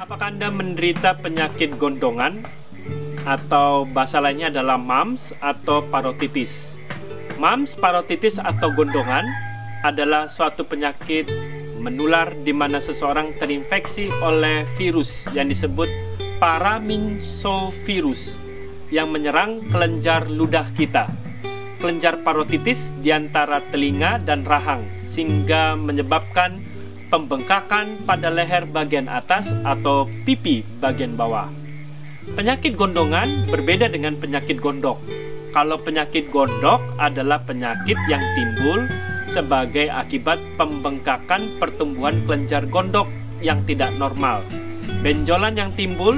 Apakah Anda menderita penyakit gondongan atau bahasa lainnya adalah mumps atau parotitis? Mumps, parotitis atau gondongan adalah suatu penyakit menular di mana seseorang terinfeksi oleh virus yang disebut paraminsovirus yang menyerang kelenjar ludah kita. Kelenjar parotitis di antara telinga dan rahang sehingga menyebabkan pembengkakan pada leher bagian atas atau pipi bagian bawah. Penyakit gondongan berbeda dengan penyakit gondok. Kalau penyakit gondok adalah penyakit yang timbul sebagai akibat pembengkakan pertumbuhan kelenjar gondok yang tidak normal. Benjolan yang timbul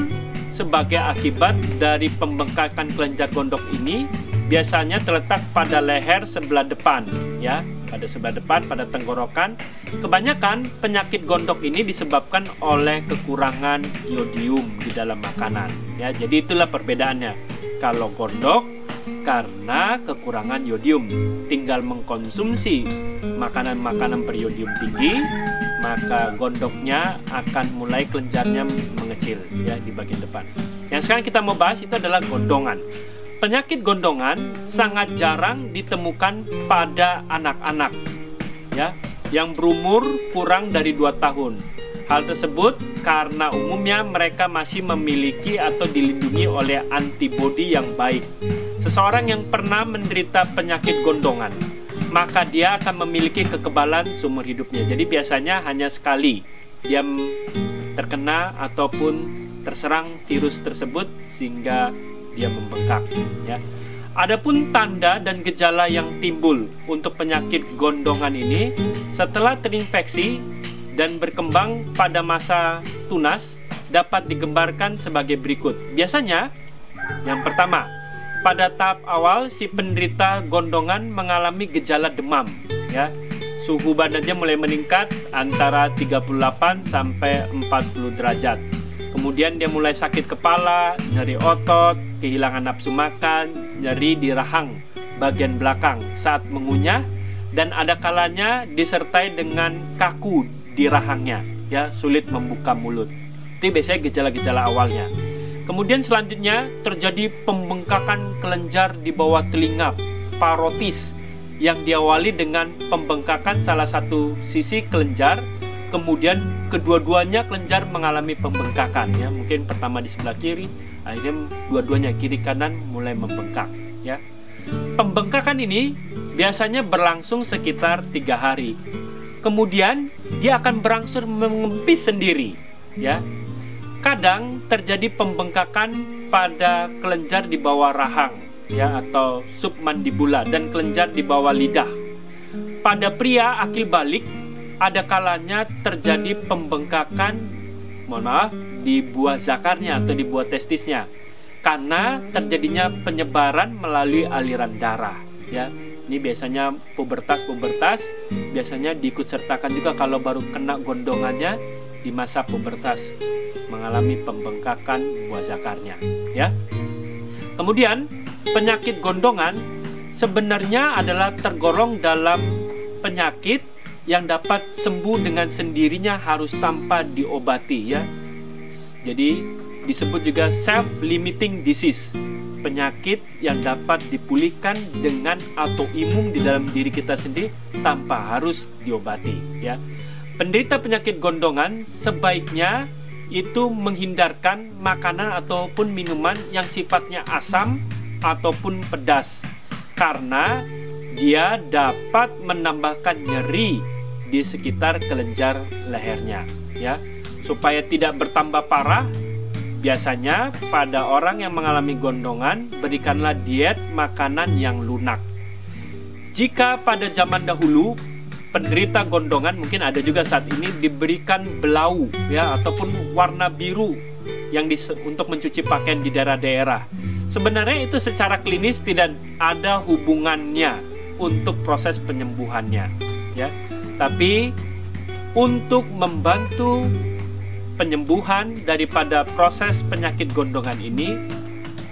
sebagai akibat dari pembengkakan kelenjar gondok ini biasanya terletak pada leher sebelah depan, ya, pada sebelah depan, pada tenggorokan. Kebanyakan penyakit gondok ini disebabkan oleh kekurangan iodium di dalam makanan, ya. Jadi itulah perbedaannya. Kalau gondok karena kekurangan iodium, tinggal mengkonsumsi makanan-makanan beriodium tinggi, maka gondoknya akan mulai kelenjarnya mengecil, ya, di bagian depan. Yang sekarang kita mau bahas itu adalah gondongan. Penyakit gondongan sangat jarang ditemukan pada anak-anak, ya, yang berumur kurang dari 2 tahun. Hal tersebut karena umumnya mereka masih memiliki atau dilindungi oleh antibodi yang baik. Seseorang yang pernah menderita penyakit gondongan, maka dia akan memiliki kekebalan seumur hidupnya. Jadi biasanya hanya sekali dia terkena ataupun terserang virus tersebut sehingga dia membengkak, ya. Adapun tanda dan gejala yang timbul untuk penyakit gondongan ini setelah terinfeksi dan berkembang pada masa tunas dapat digambarkan sebagai berikut. Biasanya, yang pertama, pada tahap awal si penderita gondongan mengalami gejala demam, ya. Suhu badannya mulai meningkat antara 38 sampai 40 derajat. Kemudian dia mulai sakit kepala, nyeri otot, kehilangan nafsu makan, nyeri di rahang bagian belakang saat mengunyah, dan ada kalanya disertai dengan kaku di rahangnya, ya, sulit membuka mulut. Itu biasanya gejala-gejala awalnya. Kemudian selanjutnya terjadi pembengkakan kelenjar di bawah telinga, parotis, yang diawali dengan pembengkakan salah satu sisi kelenjar. Kemudian kedua-duanya kelenjar mengalami pembengkakan, ya. Mungkin pertama di sebelah kiri, akhirnya dua-duanya kiri kanan mulai membengkak, ya. Pembengkakan ini biasanya berlangsung sekitar 3 hari. Kemudian dia akan berangsur mengempis sendiri, ya. Kadang terjadi pembengkakan pada kelenjar di bawah rahang, ya, atau submandibula, dan kelenjar di bawah lidah. Pada pria akil balik ada kalanya terjadi pembengkakan, di buah zakarnya atau di buah testisnya karena terjadinya penyebaran melalui aliran darah, ya. Ini biasanya pubertas biasanya diikut sertakan juga kalau baru kena gondongannya di masa pubertas mengalami pembengkakan buah zakarnya, ya. Kemudian penyakit gondongan sebenarnya adalah tergolong dalam penyakit yang dapat sembuh dengan sendirinya harus tanpa diobati, ya. Jadi disebut juga self-limiting disease, penyakit yang dapat dipulihkan dengan autoimun di dalam diri kita sendiri tanpa harus diobati, ya. Penderita penyakit gondongan sebaiknya itu menghindarkan makanan ataupun minuman yang sifatnya asam ataupun pedas karena dia dapat menambahkan nyeri di sekitar kelenjar lehernya, ya. Supaya tidak bertambah parah, biasanya pada orang yang mengalami gondongan berikanlah diet makanan yang lunak. Jika pada zaman dahulu penderita gondongan, mungkin ada juga saat ini, diberikan belau, ya, ataupun warna biru yang untuk mencuci pakaian di daerah-daerah. Sebenarnya itu secara klinis tidak ada hubungannya untuk proses penyembuhannya, ya. Tapi untuk membantu penyembuhan daripada proses penyakit gondongan ini,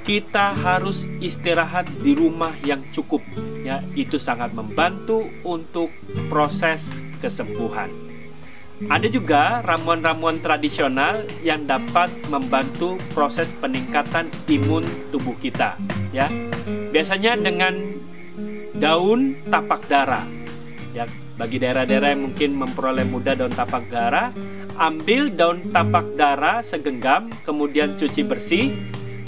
kita harus istirahat di rumah yang cukup, ya. Itu sangat membantu untuk proses kesembuhan. Ada juga ramuan-ramuan tradisional yang dapat membantu proses peningkatan imun tubuh kita, ya. Biasanya dengan daun tapak dara. Ya, bagi daerah-daerah yang mungkin memperoleh mudah daun tapak dara, ambil daun tapak dara segenggam, kemudian cuci bersih,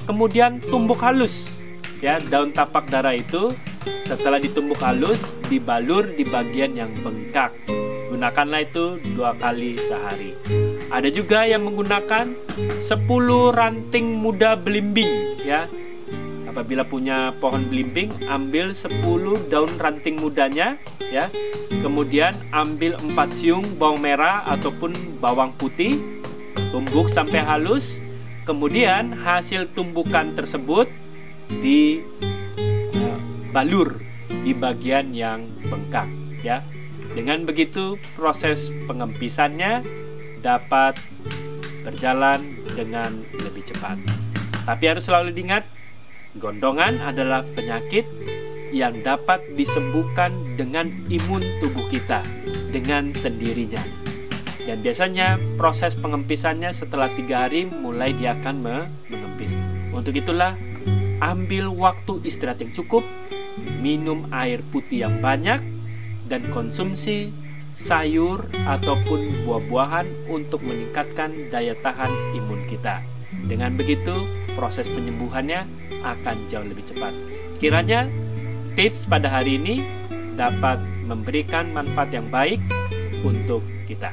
kemudian tumbuk halus. Ya, daun tapak dara itu setelah ditumbuk halus, dibalur di bagian yang bengkak. Gunakanlah itu 2 kali sehari. Ada juga yang menggunakan 10 ranting muda belimbing, ya. Apabila punya pohon belimbing, ambil 10 daun ranting mudanya, ya. Kemudian ambil 4 siung bawang merah ataupun bawang putih, tumbuk sampai halus. Kemudian hasil tumbukan tersebut dibalur di bagian yang bengkak, ya. Dengan begitu proses pengempisannya dapat berjalan dengan lebih cepat. Tapi harus selalu diingat, gondongan adalah penyakit yang dapat disembuhkan dengan imun tubuh kita dengan sendirinya. Dan biasanya proses pengempisannya setelah 3 hari mulai dia akan mengempis. Untuk itulah ambil waktu istirahat yang cukup, minum air putih yang banyak, dan konsumsi sayur ataupun buah-buahan untuk meningkatkan daya tahan imun kita. Dengan begitu, proses penyembuhannya akan jauh lebih cepat. Kiranya tips pada hari ini dapat memberikan manfaat yang baik untuk kita.